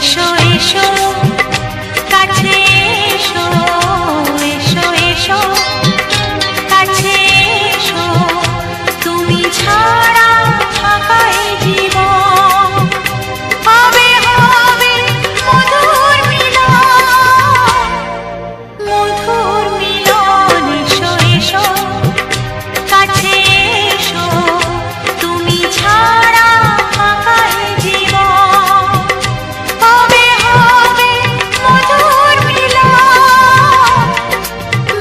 এসো এসো কাছে এসো, এসো এসো কাছে এসো, তুমি ছাড়া থাকা এই জীবন হবে হবে মধুর মিলন, মধুর মিলন। এসো এসো কাছে এসো, তুমি ছাড়া থাকা এই জীবন হবে হবে মধুর মিলন,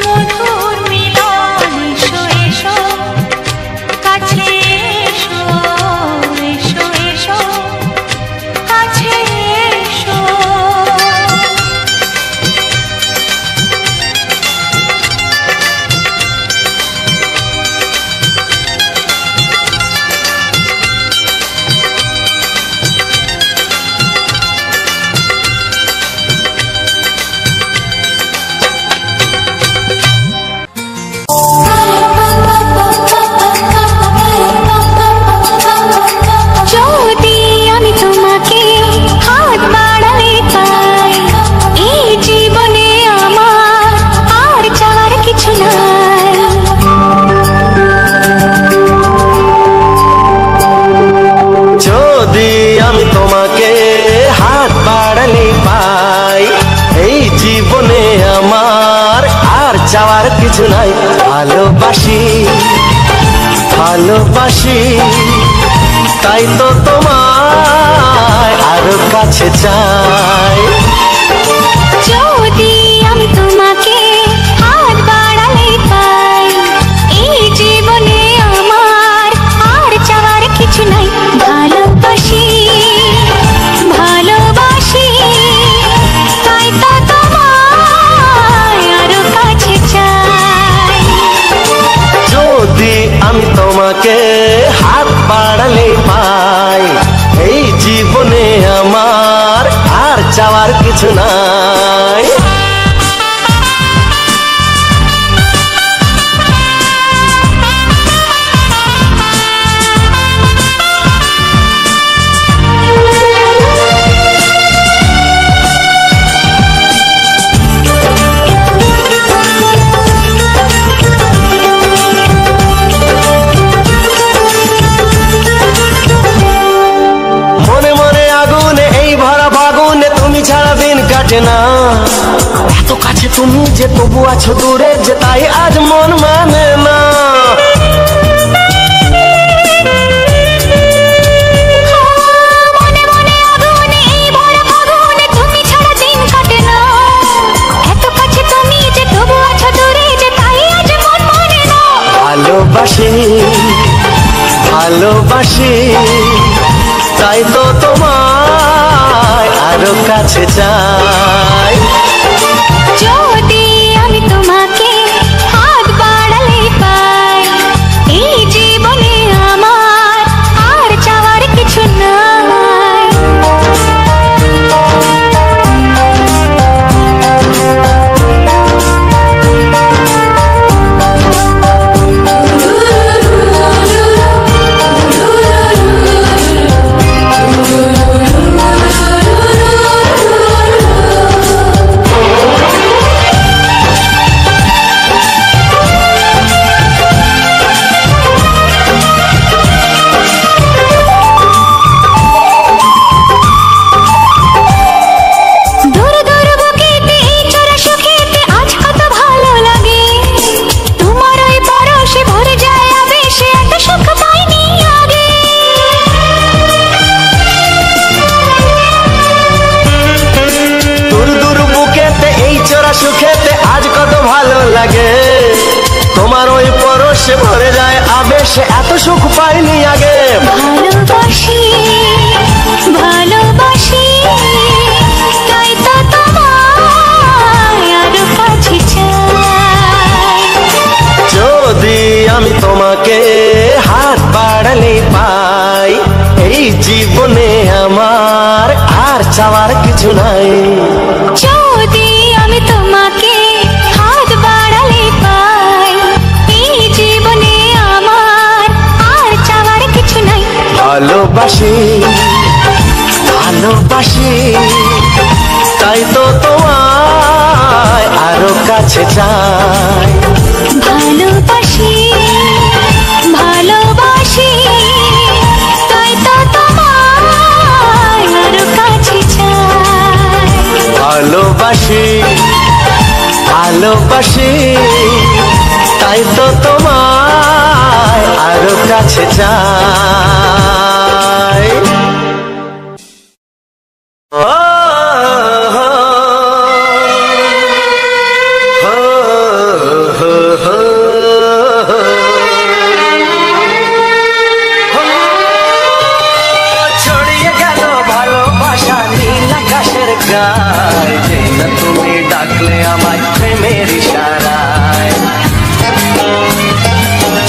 মধুর মিলন। এসো এসো কাছে এসো, এসো এসো কাছে এসো। যদি আমি তোমাকে হাত বাড়ালে পাই, এই জীবনে আমার আর চাওয়ার কিছু নাই। যদি আমি তোমাকে হাত বাড়ালে পাই, এই জীবনে আমার আর চাওয়ার কিছু নাই। ভালোবাসি ভালোবাসি তাই তো তোমায় আরো কাছে চাই। যদি আমি তোমাকে হাত বাড়ালে পাই, এই জীবনে আমার আর চাওয়ার কিছু নাই। ভালোবাসি ভালোবাসি তাই তো তোমায় আরো কাছে চাই। যদি আমি তোমাকে হাত বাড়ালে পাই, এই জীবনে আমার আর চাওয়ার কিছু নাই। মনে মনে আগুনে এই ভরা ফাগুনে তুমি ছাড়া দিন কাটে না। এত কাছে তুমি যে তবু আছো দূরে, যে তাই আজ মন মানে না। মনে মনে আগুনে এই ভরা ফাগুনে তুমি ছাড়া দিন কাটে না। এত কাছে তুমি যে তবু আছো দূরে, যে তাই আজ মন মানে না। ভালোবাসি ভালোবাসি তাই তো তোমায় আরো কাছে চাই। যদি আমি তোমাকে হাত বাড়ালে পাই, এই জীবনে আমার আর চাওয়ার কিছু নাই। দূর দূর বুকেতে এই চোরা সুখেতে আজ কত ভালো লাগে, তোমার ওই পরশে ভরে যায় আবেশে, এত সুখ পাইনি আগে। দূর দূর বুকেতে এই চোরা সুখেতে আজ কত ভালো লাগে, তোমার ওই পরশে ভরে যায় আবেশে, এত সুখ পাইনি আগে। ভালোবাসি ভালোবাসি তাই তো তোমায় আরো কাছে চাই। যদি আমি তোমাকে হাত বাড়ালে পাই, এই জীবনে আমার আর চাওয়ার কিছু নাই। যদি আমি তোমাকে হাত বাড়ালে পাই, এই জীবনে আমার আর চাওয়ার কিছু নাই। ভালোবাসি ভালোবাসি ভালোবাসি ভালোবাসি, তাই তো তোমায় আরো কাছে চাই। ছড়িয়ে গেল ভালোবাসা নীল আকাশের গায়, যে না তুমি ডাকলে আমায় প্রেমের ইশারায়।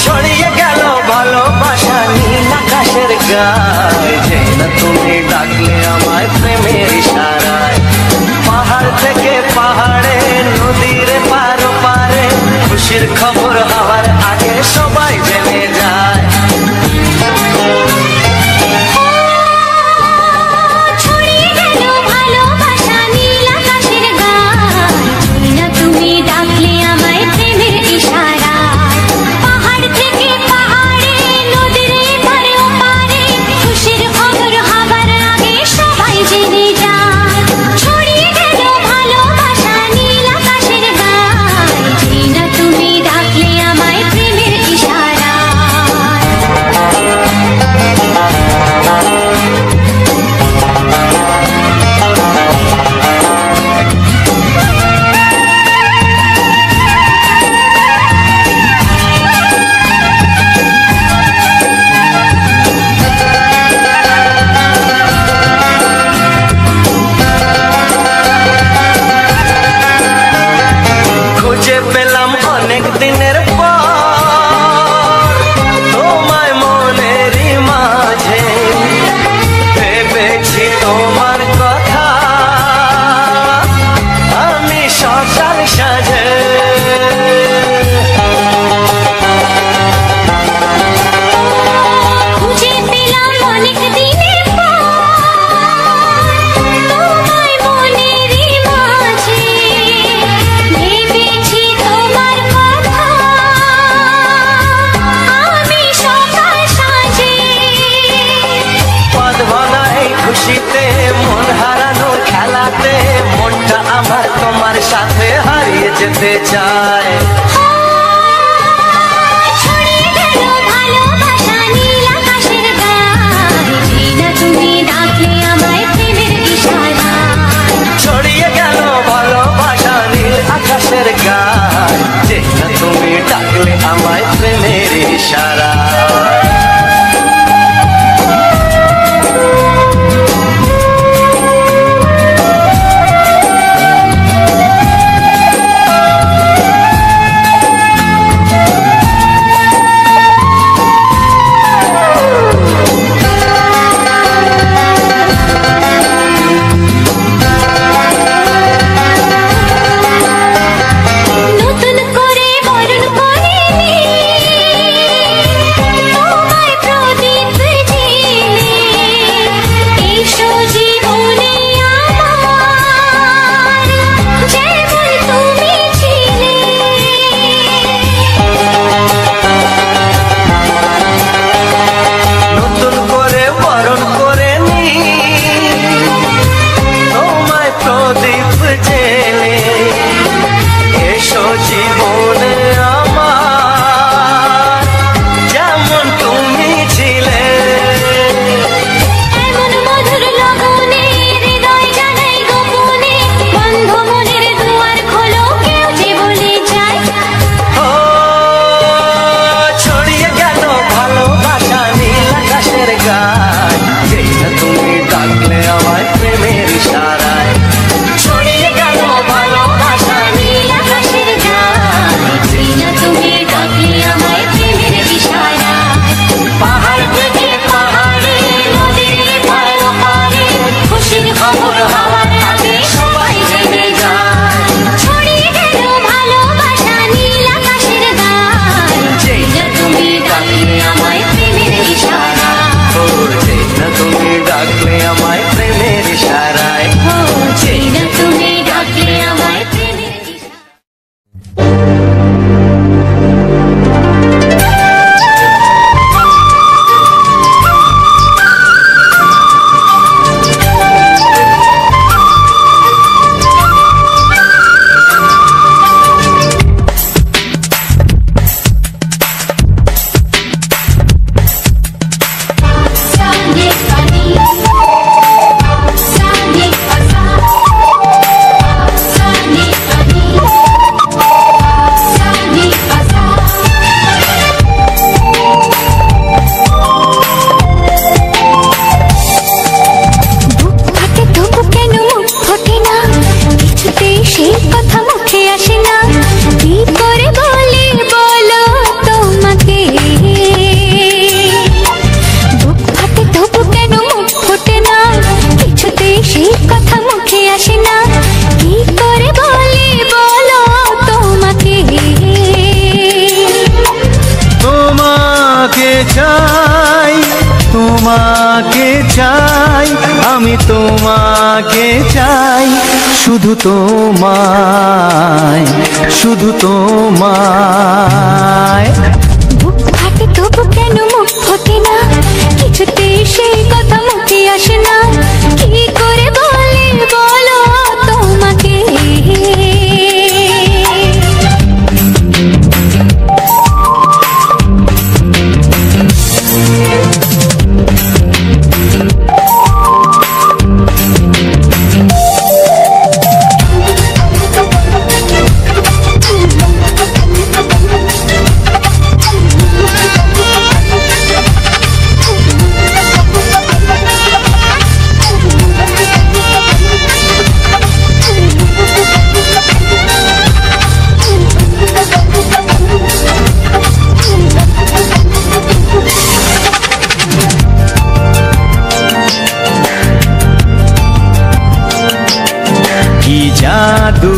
ছড়িয়ে গেল ভালোবাসা নীল আকাশের গায়, যে না তুমি ডাকলে আমায় প্রেমের ইশারায়। পাহাড় থেকে পাহাড়ে নদীর পার পারে খুশির খবর হওয়ার আগে সবাই জেনে যায়। ছড়িয়ে গেল ভালোবাসা নীল আকাশের গায়, না তুমি ডাকলে আমায় প্রেমের ইশারায়। পাহাড় থেকে পাহাড়ে নদীর পারে ওপারে খুশির খবর হবার আগে সবাই জেনে যায়। ছড়িয়ে গেল ভালোবাসা নীল আকাশের গায়, না তুমি ডাকলে আমায় প্রেমের ইশারায়। খুঁজে পেলাম অনেক দিনের পর তোমায় মনেরই মাঝে, ভেবেছি তোমার কথা আমি সকাল সাজে। খুঁজে পেলাম অনেক দিনের পর তোমায় মনেরই মাঝে, ভেবেছি তোমার কথা আমি সকাল সাজে। পদ ভরা এই খুশিতে মন হারানোর খেলাতে মনটা আমার তোমার সাথে হারিয়ে যেতে চায়। ছড়িয়ে গেল ভালোবাসা নীল আকাশের গায়, না তুমি ডাকলে আমায় প্রেমের ইশারায়। ছড়িয়ে গেল ভালোবাসা নীল আকাশের গায়, যে না তুমি ডাকলে আমায় প্রেমের ইশারায়। তোমাকে চাই, আমি তোমাকে চাই, শুধু তোমায়, শুধু তোমায়। বুক ফাটে তবু কেন মুখ ফোটে না, কিছুতে সেই কথা মুখে আসে না, কি করে বলি বলো তোমাকে। কি জাদু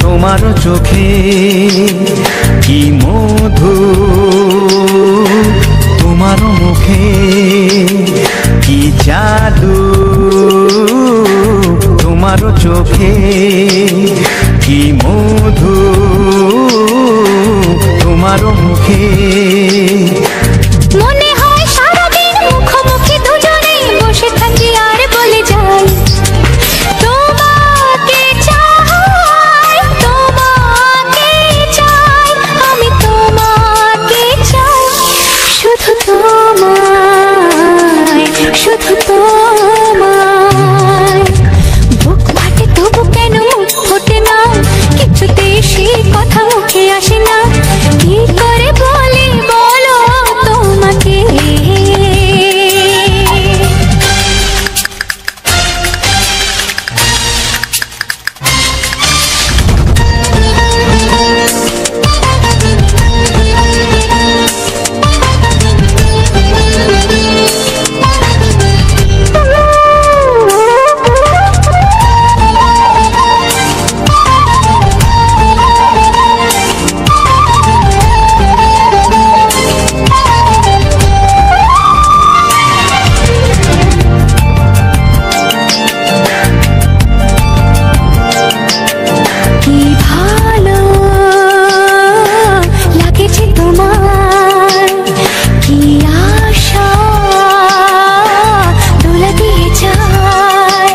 তোমার চোখে, কি মধু তোমার মুখে, কি জাদু তোমার চোখে, কি মধু তোমার মুখে। মনে হয় সারাদিন মুখোমুখি দুজনে বসে থাকি আর বলে যাই, তোমাকে চাই, তোমাকে চাই, আমি তোমাকে চাই, শুধু তোমায়, শুধু তোমায়। বুক ফাটে তবু কেন মুখ ফোটে না, কিছুতে সেই কথা মুখে আসে না, কি করে বলি বলো তোমাকে। কি ভালো লাগেছে তোমার, কি আশা দোলা দিয়ে যায়,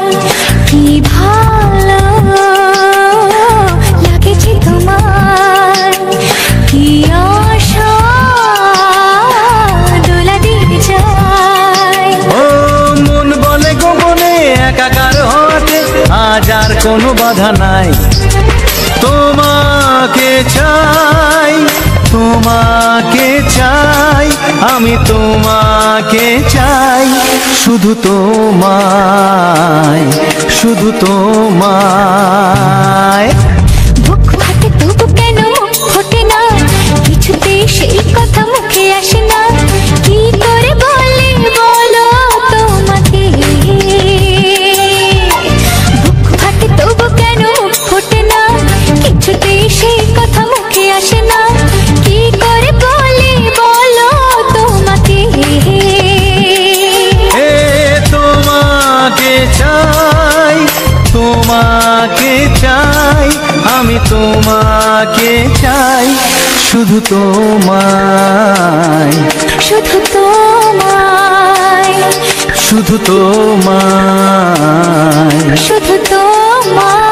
কি ভালো লাগেছে তোমার, কি আশা দোলা দিয়ে যায়। ও মন বলে গোপনে একাকার হতে আজ আর কোনো বাধা নাই, তোমাকে চাই, তোমাকে চাই, আমি তোমাকে চাই, শুধু তোমায়, শুধু তোমায়। বুক ফাটে তবু কেন মুখ ফোটে না, কিছুতে সেই কথা মুখে আসে না, কি করে বলি বলো তোমাকে। বুক ফাটে তবু কেন মুখ ফোটে না, কিছুতে সেই কথা মুখে আসে না, কি করে বলি বলো তোমাকে। এ তোমাকে চাই, তোমাকে চাই, আমি তোমাকে চাই, শুধু তোমায়, শুধু তোমায়, শুধু তোমায়। শুধু তোমায়।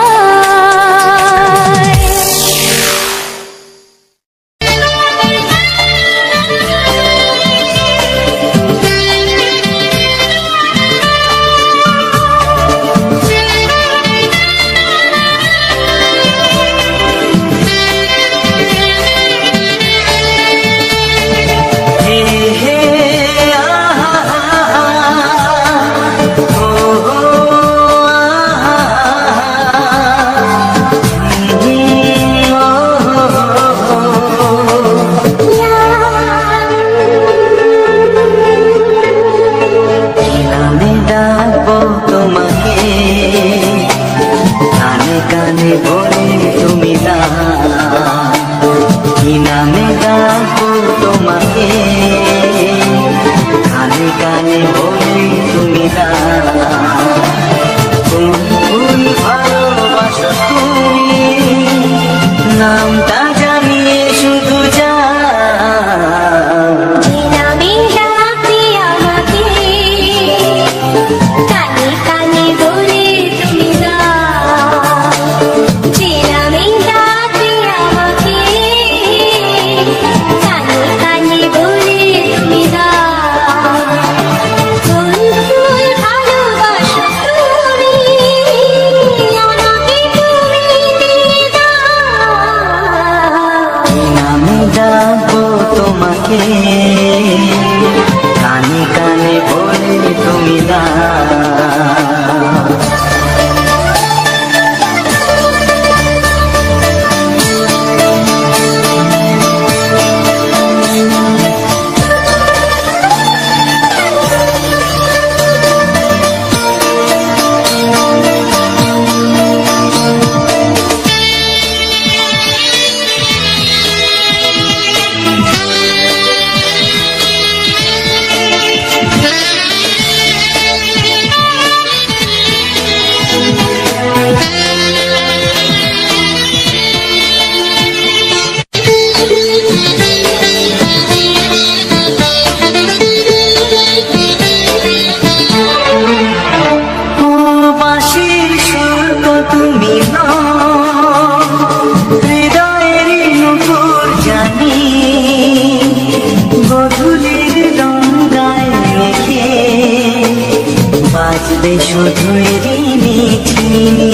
হবে শুধুই ঋণী ছিনি।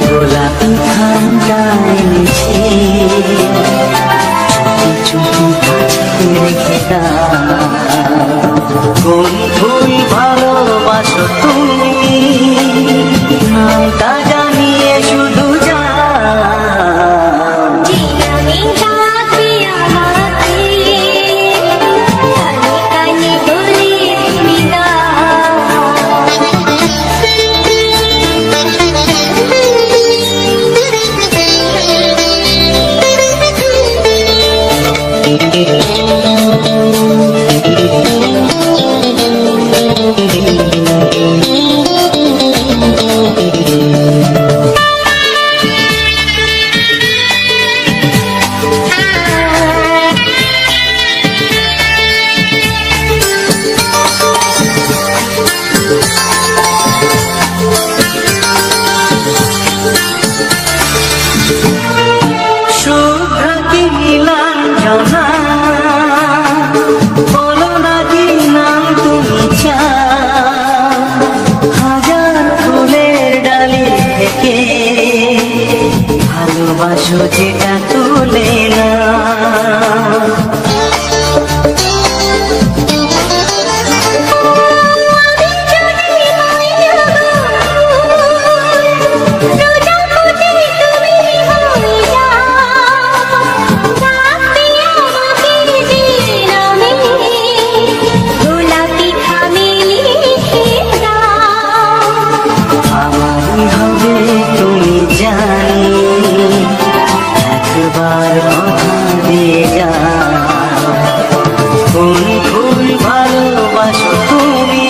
গোলাপি খামটা এনেছে চুপি চুপি রেখে দাও। কোন ফুল ভালোবাসো তুমি নামটা জানিয়ে শুধু ভালোবাসো যেটা তুলে না। আমারই হবে তুমি জানি একবার কথা দিয়ে যা। কোন ফুল ভালোবাসো তুমি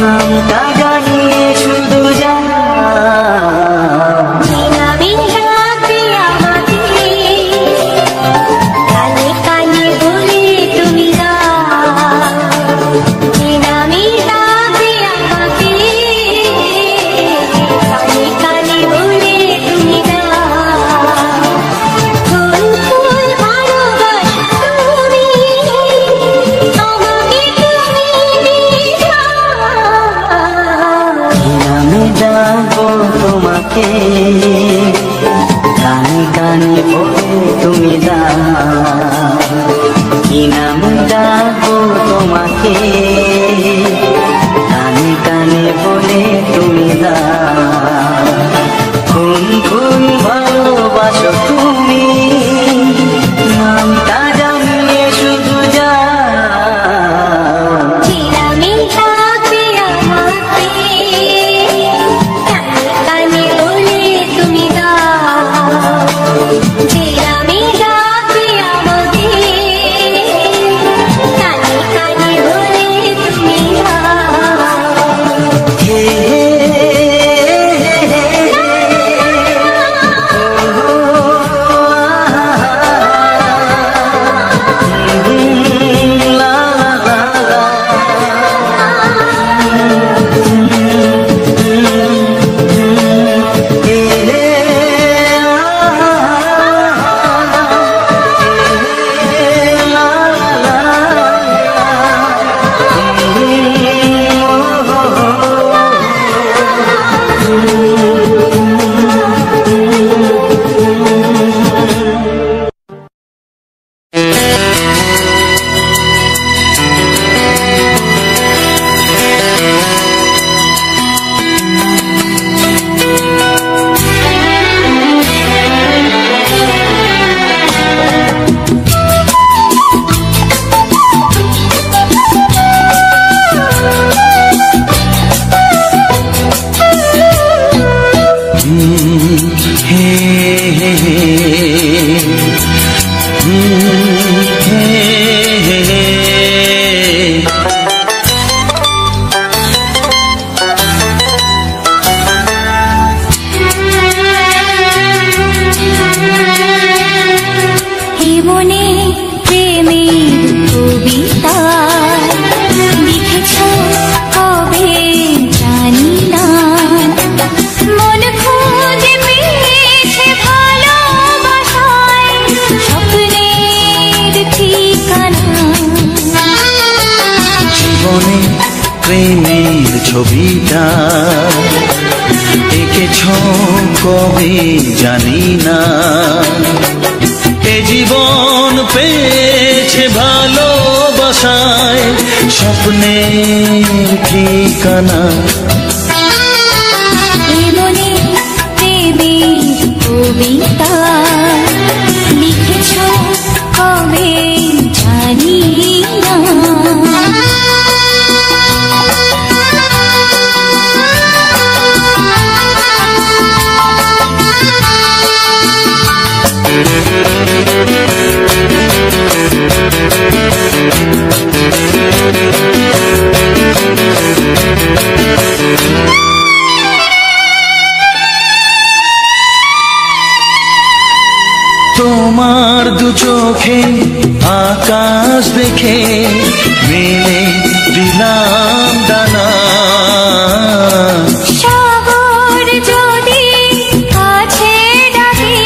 নামটা জানিয়ে শুধু যা। তোমাকে কানে কানে বলে তুমি দাও। কি নাম ডাকবো তোমাকে কানে কানে বলে তুমি দাও। কোন ফুল ভালোবাসো তুমি নামটা জানিয়ে শুধু যা। মনে প্রেমের ছবিটা এঁকেছ কবে জানি না। এ জীবন পেয়েছে ভালোবাসায় স্বপ্নের ঠিকানা। এ মনে প্রেমের কবিতা লিখেছ কবে জানি না। তোমার দু চোখে আকাশ দেখে মেলে দিলাম দানা। সাগর যদি কাছে ডাকে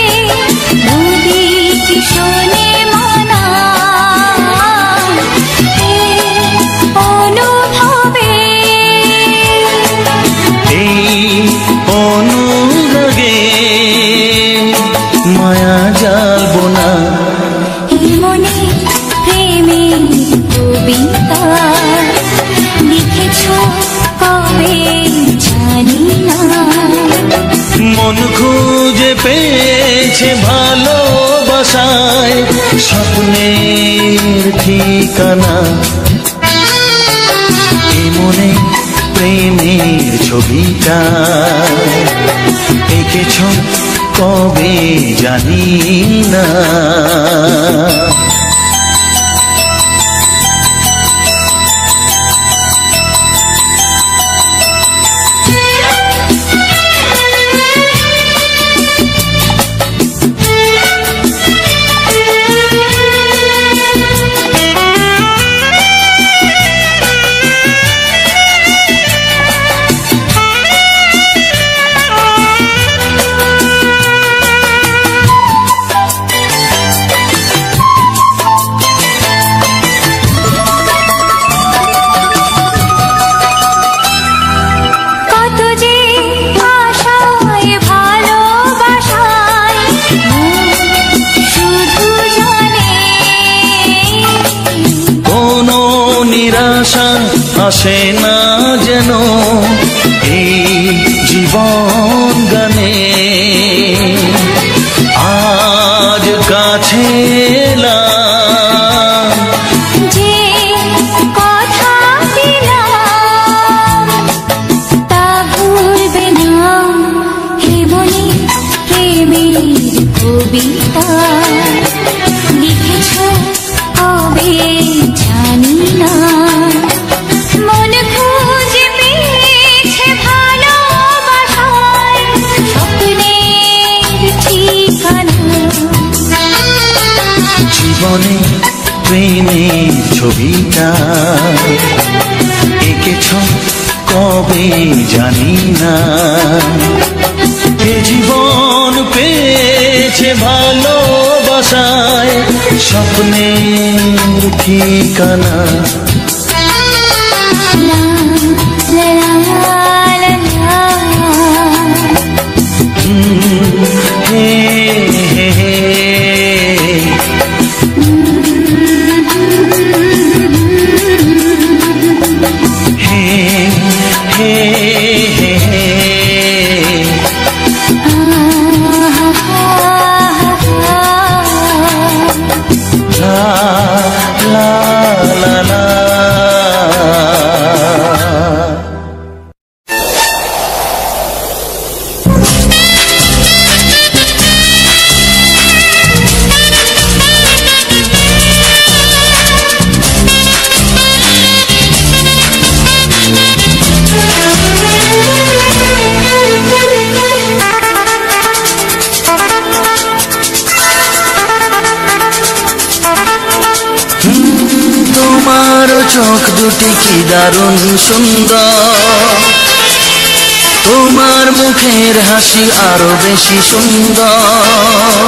নদী কি শোনে মানা। এই অনুভবে এই অনুরাগে মায়া জ্বালবো না। এই মনে প্রেমের কবিতা লিখেছ কবে জানি না। মন খুঁজে পেয়েছে ভালোবাসায় স্বপ্নের ঠিকানা। এ মনে প্রেমের ছবিটা এঁকেছ কবে জানি না। কত যে আশায় ভালোবাসায় শুধু জানে কোনো নিরাশা আসে না যেন এই জীবন গানে। আজ কাছে এলাম যে কথা দিলাম তা ভুলবে না। হে মনে প্রেমের কবিতা লিখেছ কবে জানি না। মন খুঁজে পেয়েছে ভালোবাসায় স্বপ্নের ঠিকানা। জীবনে প্রেমের ছবিটা এঁকেছ কবে জানি না। এ জীবন পেয়েছে ভালোবাসায় স্বপ্নের ঠিকানা। লা লা লা লা লা। হে হে হে হে হে হে হে। লা লা লা লা। তোমার চোখ দুটি কি দারুণ সুন্দর। তোমার মুখের হাসি আরো বেশি সুন্দর।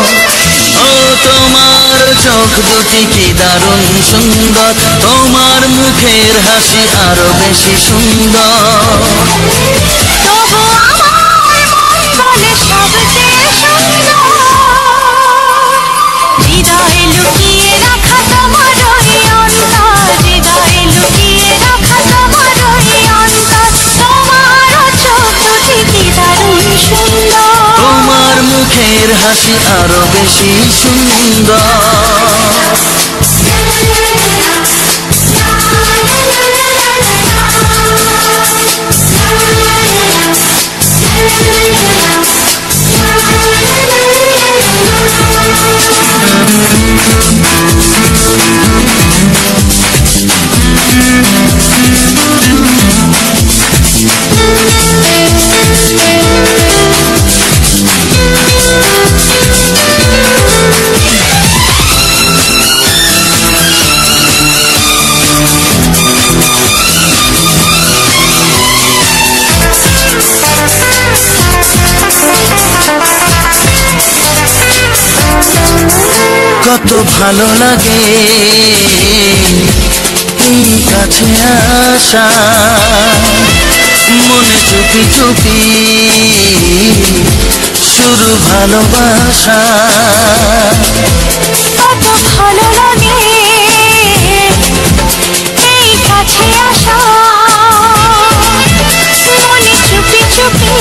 ও তোমার চোখ দুটি কি দারুণ সুন্দর, তোমার মুখের হাসি আরো বেশি সুন্দর। তবু আমার মন বলে সবচেয়ে সুন্দর, হৃদয়ে লুকিয়ে রাখা তোমার ওই অন্তর, হৃদয়ে লুকিয়ে রাখা তোমার ওই অন্তর। তোমার চোখ দুটি কি দারুণ সুন্দর, তোমার মুখের হাসি আরো বেশি সুন্দর। কত ভালো লাগে এই কাছে আসা, মনে চুপি চুপি শুরু ভালোবাসা। কত ভালো লাগে এই কাছে আসা, মনে চুপি চুপি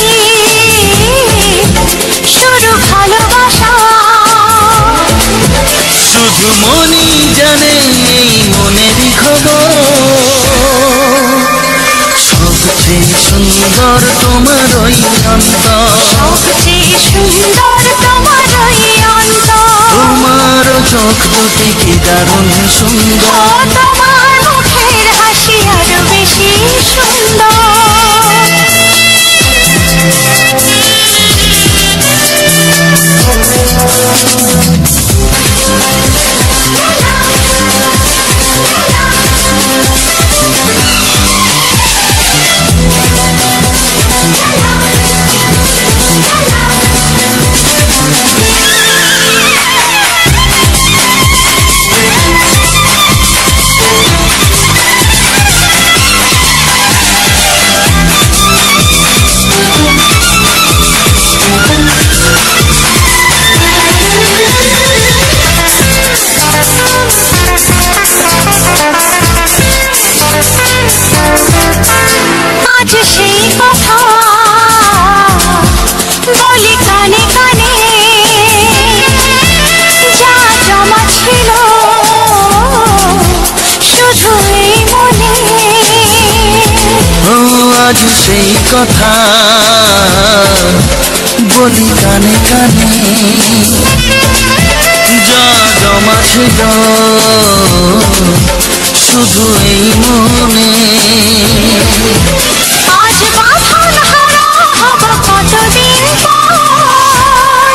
শুরু ভালোবাসা। শুধু মনই জানে এই মনেরই খবর, সবচেয়ে সুন্দর তোমার ওই অন্তর, সবচেয়ে সুন্দর তোমার ওই অন্তর। তোমার চোখ দুটি কি দারুণ সুন্দর, তোমার মুখের হাসি আরো বেশি সুন্দর। আজ সেই কথা বলি কানে কানে, যা জমা ছিল শুধু এই মনে। ও আজ সেই কথা বলি কানে কানে, যা জমা ছিল শুধু এই মনে। আজ বাঁধন হারা হব কতদিন পর,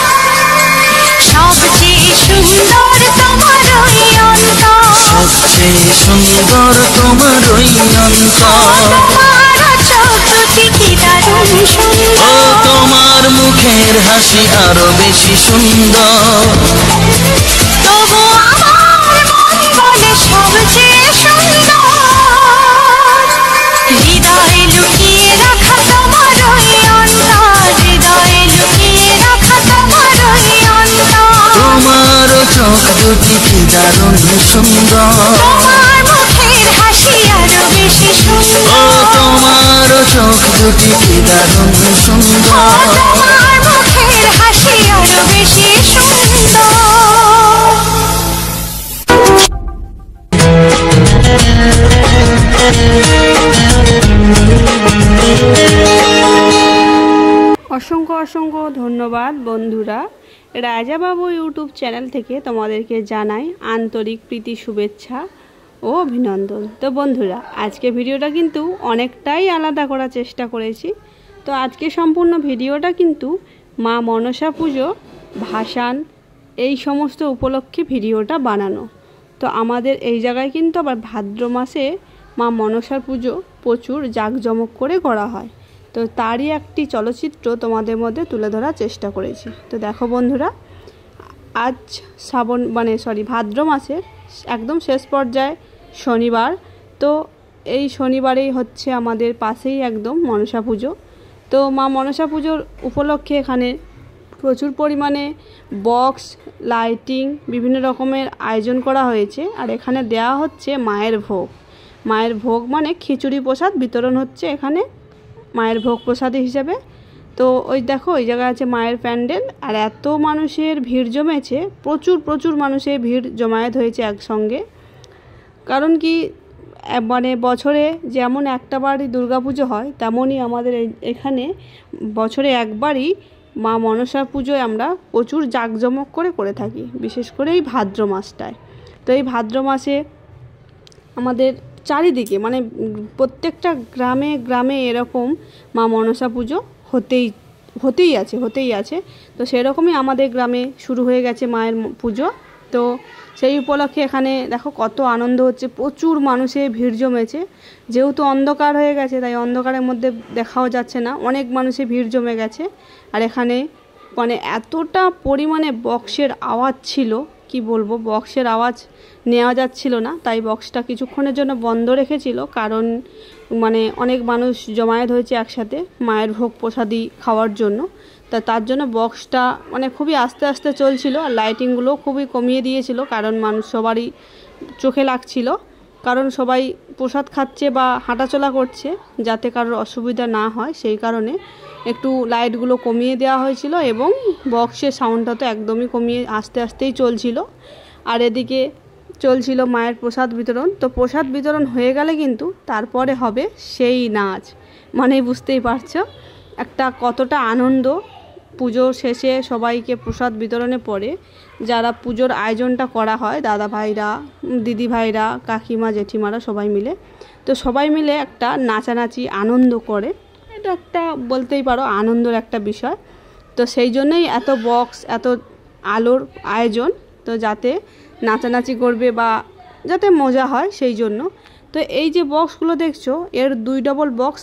সবচেয়ে সুন্দর তোমার ওই অন্তর, সবচেয়ে সুন্দর তোমার ওই অন্তর। তোমার চোখ দুটি কি দারুণ ও সুন্দর, তোমার মুখের হাসি আরো বেশি সুন্দর। তবু আমার মন বলে সবচেয়ে সুন্দর, হৃদয়ে লুকিয়ে রাখা তোমার ওই অন্তর, হৃদয়ে লুকিয়ে রাখা তোমার ওই অন্তর। তোমার চোখ দুটি কি দারুণ সুন্দর, তোমার মুখের হাসি আরো বেশি ও সুন্দর, তোমার চোখ দুটি কি দারুণ সুন্দর। তোমার মুখের হাসি আরো বেশি সুন্দর। অসংখ্য অসংখ্য ধন্যবাদ বন্ধুরা। রাজাবাবু ইউটিউব চ্যানেল থেকে তোমাদেরকে জানাই আন্তরিক প্রীতি শুভেচ্ছা ও অভিনন্দন। তো বন্ধুরা, আজকে ভিডিওটা কিন্তু অনেকটাই আলাদা করার চেষ্টা করেছি। তো আজকে সম্পূর্ণ ভিডিওটা কিন্তু মা মনসা পুজো, ভাসান, এই সমস্ত উপলক্ষে ভিডিওটা বানানো। তো আমাদের এই জায়গায় কিন্তু আবার ভাদ্র মাসে মা মনসার পুজো প্রচুর জাঁকজমক করে করা হয়। তো তারই একটি চলচ্চিত্র তোমাদের মধ্যে তুলে ধরার চেষ্টা করেছি। তো দেখো বন্ধুরা, আজ ভাদ্র মাসের একদম শেষ পর্যায়ে শনিবার। তো এই শনিবারেই হচ্ছে আমাদের পাশেই একদম মনসা পুজো। তো মা মনসা পুজোর উপলক্ষে এখানে প্রচুর পরিমাণে বক্স, লাইটিং, বিভিন্ন রকমের আয়োজন করা হয়েছে। আর এখানে দেওয়া হচ্ছে মায়ের ভোগ। মায়ের ভোগ মানে খিচুড়ি প্রসাদ বিতরণ হচ্ছে এখানে মায়ের ভোগ প্রসাদ হিসেবে। তো ওই দেখো ওই জায়গায় আছে মায়ের প্যান্ডেল। আর এত মানুষের ভিড় জমেছে, প্রচুর মানুষের ভিড় জমায়েত হয়েছে একসঙ্গে। কারণ কি মানে বছরে যেমন একটা বারই দুর্গাপুজো হয়, তেমনই আমাদের এখানে বছরে একবারই মা মনসা পুজোয় আমরা প্রচুর জাঁকজমক করে থাকি, বিশেষ করে এই ভাদ্র মাসটায়। তো এই ভাদ্র মাসে আমাদের চারিদিকে মানে প্রত্যেকটা গ্রামে গ্রামে এরকম মা মনসা পুজো হতেই আছে। তো সেরকমই আমাদের গ্রামে শুরু হয়ে গেছে মায়ের পুজো। তো সেই উপলক্ষে এখানে দেখো কত আনন্দ হচ্ছে, প্রচুর মানুষের ভিড় জমেছে। যেহেতু অন্ধকার হয়ে গেছে তাই অন্ধকারের মধ্যে দেখাও যাচ্ছে না, অনেক মানুষের ভিড় জমে গেছে। আর এখানে মানে এতটা পরিমাণে বক্সের আওয়াজ ছিল, কি বলবো, বক্সের আওয়াজ নেওয়া যাচ্ছিল না। তাই বক্সটা কিছুক্ষণের জন্য বন্ধ রেখেছিল, কারণ মানে অনেক মানুষ জমায়েত হয়েছে একসাথে মায়ের ভোগ প্রসাদী খাওয়ার জন্য। তার জন্য বক্সটা মানে খুবই আস্তে আস্তে চলছিল। আর লাইটিংগুলো খুবই কমিয়ে দিয়েছিল, কারণ মানুষ সবারই চোখে লাগছিল, কারণ সবাই প্রসাদ খাচ্ছে বা হাঁটাচলা করছে, যাতে কারোর অসুবিধা না হয় সেই কারণে একটু লাইটগুলো কমিয়ে দেওয়া হয়েছিল। এবং বক্সের সাউন্ডটা তো একদমই কমিয়ে আস্তেই চলছিল। আর এদিকে চলছিল মায়ের প্রসাদ বিতরণ। তো প্রসাদ বিতরণ হয়ে গেলে কিন্তু তারপরে হবে সেই নাচ, মানে বুঝতেই পারছো একটা কতটা আনন্দ। পুজোর শেষে সবাইকে প্রসাদ বিতরণে পরে যারা পুজোর আয়োজনটা করা হয়, দাদা ভাইরা, দিদি ভাইরা, কাকিমা, জেঠিমারা সবাই মিলে, তো সবাই মিলে একটা নাচানাচি আনন্দ করে। এটা একটা বলতেই পারো আনন্দের একটা বিষয়। তো সেই জন্যই এত বক্স, এত আলোর আয়োজন, তো যাতে নাচানাচি করবে বা যাতে মজা হয় সেই জন্য। তো এই যে বক্সগুলো দেখছো, এর 2 ডবল বক্স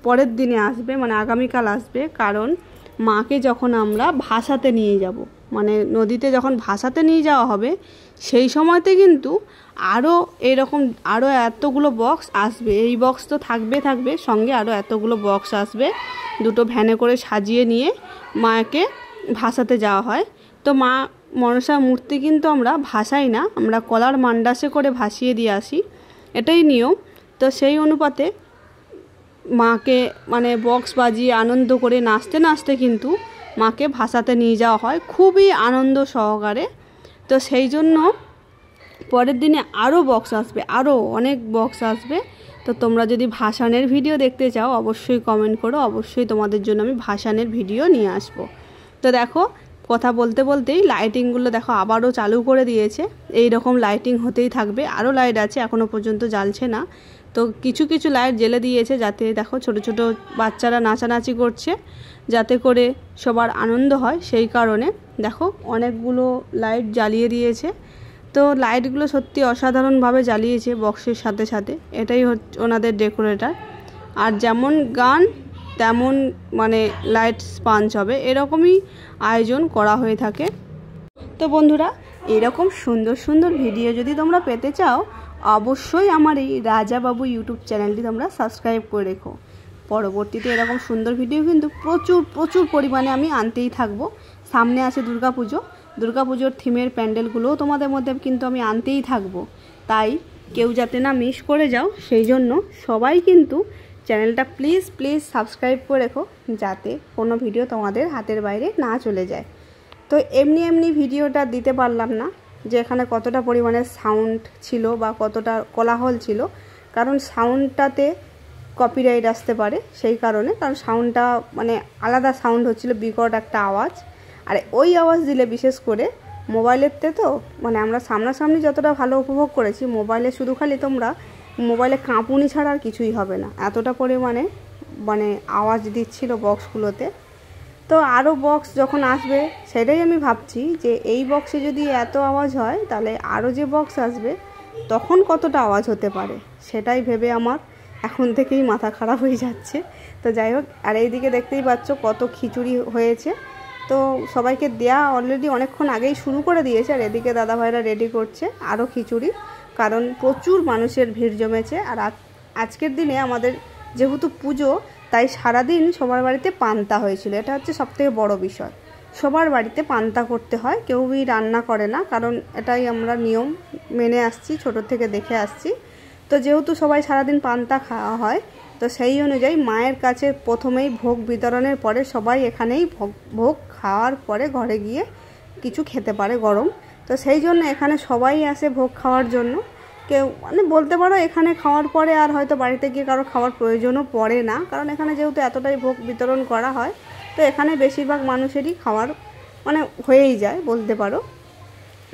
পরের দিনে আসবে, মানে আগামীকাল আসবে। কারণ মাকে যখন আমরা ভাসাতে নিয়ে যাব, মানে নদীতে যখন ভাসাতে নিয়ে যাওয়া হবে, সেই সময়তে কিন্তু আরও এতগুলো বক্স আসবে। এই বক্স তো থাকবে সঙ্গে আরও এতগুলো বক্স আসবে, 2টো ভ্যানে করে সাজিয়ে নিয়ে মাকে ভাসাতে যাওয়া হয়। তো মা মনসা মূর্তি কিন্তু আমরা ভাসাই না, আমরা কলার মান্ডাসে করে ভাসিয়ে দিয়ে আসি, এটাই নিয়ম। তো সেই অনুপাতে মাকে মানে বক্স বাজিয়ে আনন্দ করে নাচতে কিন্তু মাকে ভাসাতে নিয়ে যাওয়া হয় খুবই আনন্দ সহকারে। তো সেই জন্য পরের দিনে আরও বক্স আসবে, আরও অনেক বক্স আসবে। তো তোমরা যদি ভাসানের ভিডিও দেখতে চাও অবশ্যই কমেন্ট করো, অবশ্যই তোমাদের জন্য আমি ভাসানের ভিডিও নিয়ে আসব। তো দেখো কথা বলতেই লাইটিংগুলো দেখো আবারও চালু করে দিয়েছে। এই রকম লাইটিং হতেই থাকবে, আরও লাইট আছে, এখনও পর্যন্ত জ্বালছে না। তো কিছু লাইট জ্বেলে দিয়েছে, যাতে দেখো ছোট বাচ্চারা নাচানাচি করছে, যাতে করে সবার আনন্দ হয়। সেই কারণে দেখো অনেকগুলো লাইট জ্বালিয়ে দিয়েছে। তো লাইটগুলো সত্যি অসাধারণভাবে জ্বালিয়েছে বক্সের সাথে, এটাই হচ্ছে ওনাদের ডেকোরেটর। আর যেমন গান তেমন মানে লাইট স্পাঞ্চ হবে, এরকমই আয়োজন করা হয়ে থাকে। তো বন্ধুরা, এরকম সুন্দর ভিডিও যদি তোমরা পেতে চাও, অবশ্যই আমার এই রাজাবাবু ইউটিউব চ্যানেলটি তোমরা সাবস্ক্রাইব করে রেখো। পরবর্তীতে এরকম সুন্দর ভিডিও কিন্তু প্রচুর পরিমাণে আমি আনতেই থাকবো। সামনে আছে দুর্গাপুজোর থিমের প্যান্ডেলগুলোও তোমাদের মধ্যে কিন্তু আমি আনতেই থাকবো। তাই কেউ যাতে না মিস করে যাও, সেই জন্য সবাই কিন্তু চ্যানেলটা প্লিজ সাবস্ক্রাইব করে রেখো, যাতে কোনো ভিডিও তোমাদের হাতের বাইরে না চলে যায়। তো এমনি ভিডিওটা দিতে পারলাম না যে এখানে কতটা পরিমাণে সাউন্ড ছিল বা কতটা কোলাহল ছিল, কারণ সাউন্ডটাতে কপিরাইট আসতে পারে সেই কারণে। কারণ সাউন্ডটা মানে আলাদা সাউন্ড হচ্ছিল, বিকট একটা আওয়াজ। আর ওই আওয়াজ দিলে বিশেষ করে মোবাইলেরতে তো মানে আমরা সামনাসামনি যতটা ভালো উপভোগ করেছি, মোবাইলে শুধু খালি তোমরা মোবাইলে কাঁপুনি ছাড়া আর কিছুই হবে না, এতটা পরিমাণে মানে আওয়াজ দিচ্ছিল বক্সগুলোতে। তো আরও বক্স যখন আসবে সেটাই আমি ভাবছি যে এই বক্সে যদি এত আওয়াজ হয়, তাহলে আরও যে বক্স আসবে তখন কতটা আওয়াজ হতে পারে, সেটাই ভেবে আমার এখন থেকেই মাথা খারাপ হয়ে যাচ্ছে। তো যাই হোক, আর এইদিকে দেখতেই পাচ্ছ কত খিচুড়ি হয়েছে। তো সবাইকে দেয়া অলরেডি অনেকক্ষণ আগেই শুরু করে দিয়েছে। আর এদিকে দাদাভাইরা রেডি করছে আরও খিচুড়ি, কারণ প্রচুর মানুষের ভিড় জমেছে। আর আজকের দিনে আমাদের যেহেতু পুজো, তাই সারাদিন সবার বাড়িতে পান্তা হয়েছিল। এটা হচ্ছে সবথেকে বড় বিষয়, সবার বাড়িতে পান্তা করতে হয়, কেউই রান্না করে না, কারণ এটাই আমরা নিয়ম মেনে আসছি, ছোট থেকে দেখে আসছি। তো যেহেতু সবাই সারাদিন পান্তা খাওয়া হয়, তো সেই অনুযায়ী মায়ের কাছে প্রথমেই ভোগ বিতরণের পরে সবাই এখানেই ভোগ খাওয়ার পরে ঘরে গিয়ে কিছু খেতে পারে গরম। তো সেই জন্য এখানে সবাই আসে ভোগ খাওয়ার জন্য। কেউ মানে বলতে পারো এখানে খাওয়ার পরে আর হয়তো বাড়িতে গিয়ে কারো খাওয়ার প্রয়োজনও পড়ে না, কারণ এখানে যেহেতু এতটাই ভোগ বিতরণ করা হয়, তো এখানে বেশিরভাগ মানুষেরই খাওয়ার মানে হয়েই যায় বলতে পারো।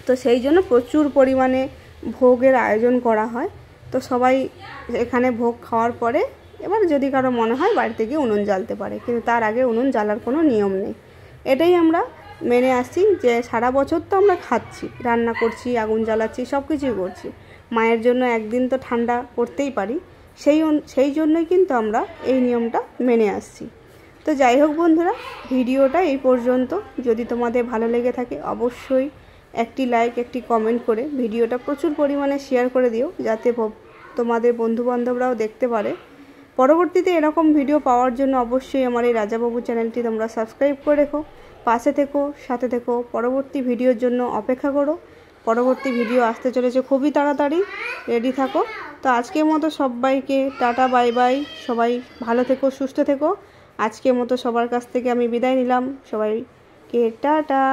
তো সেই জন্য প্রচুর পরিমাণে ভোগের আয়োজন করা হয়। তো সবাই এখানে ভোগ খাওয়ার পরে এবার যদি কারো মনে হয় বাড়িতে গিয়ে উনুন জ্বালতে পারে, কিন্তু তার আগে উনুন জ্বালার কোনো নিয়ম নেই। এটাই আমরা মেনে আসছি যে সারা বছর তো আমরা খাচ্ছি, রান্না করছি, আগুন জ্বালাচ্ছি, সব কিছুই করছি, মায়ের জন্য একদিন তো ঠান্ডা করতেই পারি। সেই জন্যই কিন্তু আমরা এই নিয়মটা মেনে আসছি। তো যাই হোক বন্ধুরা, ভিডিওটা এই পর্যন্ত। যদি তোমাদের ভালো লেগে থাকে অবশ্যই একটি লাইক, একটি কমেন্ট করে ভিডিওটা প্রচুর পরিমাণে শেয়ার করে দিও, যাতে তোমাদের বন্ধুবান্ধবরাও দেখতে পারে। পরবর্তীতে এরকম ভিডিও পাওয়ার জন্য অবশ্যই আমার এই রাজাবাবু চ্যানেলটি তোমরা সাবস্ক্রাইব করে রেখো, পাশে থেকো, সাথে থেকো, পরবর্তী ভিডিওর জন্য অপেক্ষা করো। পরবর্তী ভিডিও আসতে চলেছে খুবই তাড়াতাড়ি, রেডি থাকো। তো আজকের মতো সবাইকে টাটা, বাই বাই। সবাই ভালো থেকো, সুস্থ থেকো। আজকের মতো সবার কাছ থেকে আমি বিদায় নিলাম, সবাইকে টাটা।